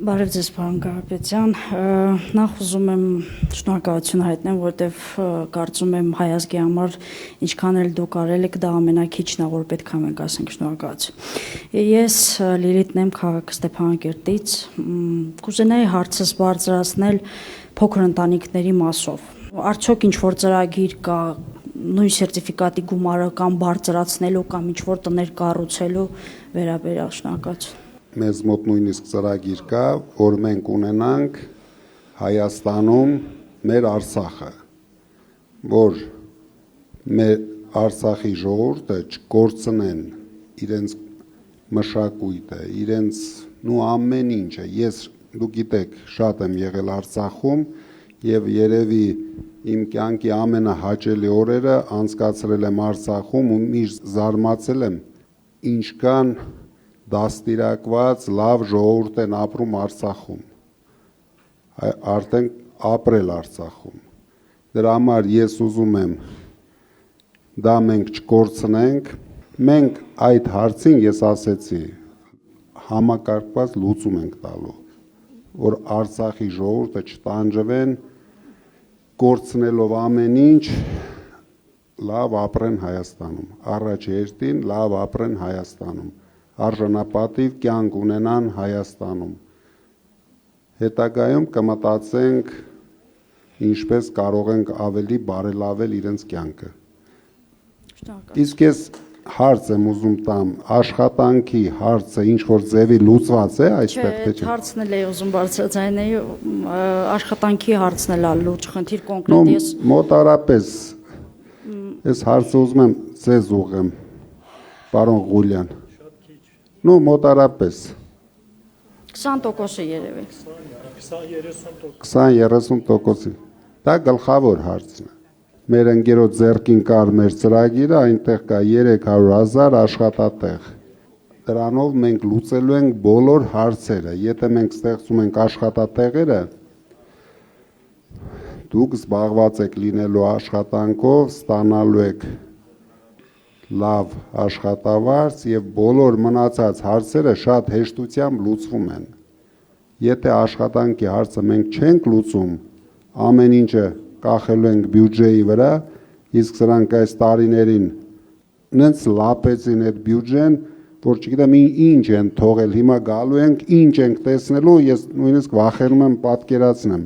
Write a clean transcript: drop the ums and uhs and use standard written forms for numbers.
Բարև ձեզ, պարոն Կարապետյան, նախ ուզում եմ շնորհակալություն հայտնեմ, որտեվ կարծում եմ հայ ազգի համար ինչքան էլ դուք արել եք, դա ամենաքիչն է, որ պետք է մենք ասենք շնորհակալություն։ Ես Լիլիթն եմ, քաղաք Ստեփանակերտից, կուզենայի հարցս բարձրացնել փոքր ընտանիքների մասով։ Արդյոք ինչ որ ծրագիր կա նույն սերտիֆիկատի գումարը կամ բարձրացնելու կամ ինչ որ տներ կառուցելու վերաբերյալ շնորհակալություն։ Մեզ մոտ նույնիսկ ծրագիր կա, որ մենք ունենանք Հայաստանում մեր Արցախը, որ մեր Արցախի ժողովուրդը չկորցնեն իրենց մշակույթը, իրենց ամեն ինչը։ Ես դուք գիտեք, շատ եմ եղել Արցախում եւ երևի իմ կյանքի ամենահաճելի օրերը անցկացրել եմ Արցախում ու միշտ զարմացել եմ ինչքան դաստիարակված լավ ժողովուրդ են ապրում Արցախում, արդեն ապրել Արցախում։ Դրա համար ես ուզում եմ դա մենք չկորցնենք, մենք այդ հարցին ես ասեցի համակարգված լուծում ենք տալու, որ Արցախի ժողովուրդը չտանջվեն, կորցնելով ամեն ինչ, լավ ապրեն Հայաստանում, առաջ երթին լավ ապրեն Հայաստանում, արժանապատիվ կյանք ունենան Հայաստանում։ Հետագայում կմտածենք ինչպես կարող ենք ավելի բարելավել իրենց կյանքը։ Իսկ ես հարց եմ ուզում տամ, աշխատանքի հարցը ինչ որ ձևի լուծված է այստեղ թե չէ։ Հարցն էլ է ուզում բարձրացնել, աշխատանքի հարցն էլ է լուրջ խնդիր կոնկրետ ես։ Մոտարապես ես հարցը ուզում եմ ձեզ ուղղեմ, պարոն Ղուլյան։ Մոտարապես 20%-ը երևի։ 20-30%-ը։ Դա գլխավոր հարցն է։ Մեր ընկերոջ ձեռքին կար մեր ծրագիրը, այնտեղ կա 300,000 աշխատատեղ։ Դրանով մենք լուծելու ենք բոլոր հարցերը։ Եթե մենք ստեղծում ենք աշխատատեղերը, դուք զբաղված եք լինելու աշխատանքով, ստանալու եք լավ աշխատավարձ եւ բոլոր մնացած հարցերը շատ հեշտությամբ լուծվում են։ Եթե աշխատանքի հարցը մենք չենք լուծում, ամեն ինչը կախելու ենք բյուջեի վրա, իսկ սրանք այս տարիներին նենց լապեցին այդ բյուջեն, որ չգիտեմ ինչ են թողել, հիմա գալու ենք, ինչ ենք տեսնելու, ես նույնիսկ վախենում եմ պատկերացնեմ։